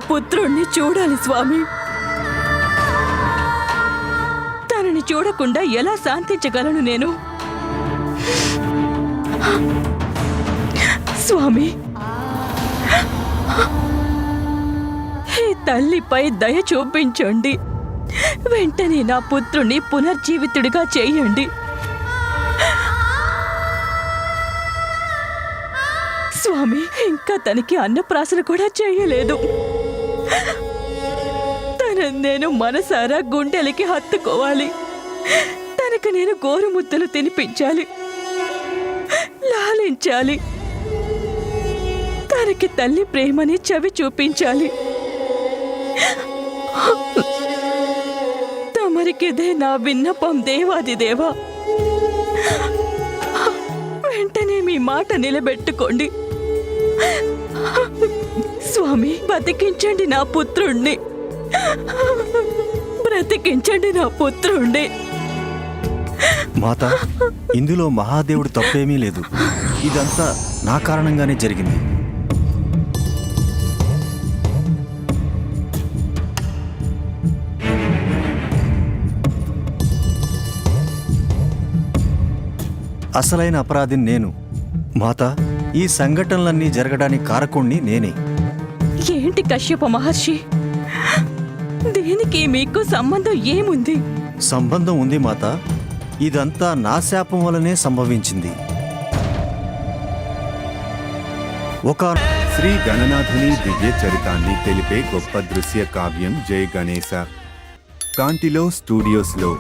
పుత్రుణ్ణి చూడాలి స్వామి. తనని చూడకుండా ఎలా శాంతించగలను నేను? స్వామి, ఈ తల్లిపై దయ చూపించండి. వెంటనే నా పుత్రుణ్ణి పునర్జీవితుడిగా చేయండి. స్వామి, ఇంకా తనకి అన్నప్రాసన కూడా చేయలేదు. నేను మనసారా గుండెలకి హత్తుకోవాలి. తనకు నేను గోరుముద్దలు తినిపించాలి, లాలించాలి. తనకి తల్లి ప్రేమని చవి చూపించాలి. తమరికిదే నా విన్నపం దేవాదిదేవా. వెంటనే మీ మాట నిలబెట్టుకోండి. స్వామి, బతికించండి నా పుత్రుణ్ణి, బ్రతికించండి నా పుత్రుణ్ణి. మాత, ఇందులో మహాదేవుడు తప్పేమీ లేదు. ఇదంతా నా కారణంగానే జరిగింది. అసలైన అపరాధిని నేను. మాత, ఈ సంఘటనలన్నీ జరగడానికి కారకుణ్ణి నేనే. ఏంటి కశ్యప మహర్షి, దీనికి మీకు సంబంధం ఏముంది? సంబంధం ఉంది మాత. ఇదంతా నా శాపం వలనే సంభవించింది. ఒక శ్రీ గణనాథుని దివ్య చరితాన్ని తెలిపే గొప్ప దృశ్య కావ్యం జై గణేశ. కాంతిలో స్టూడియోస్లో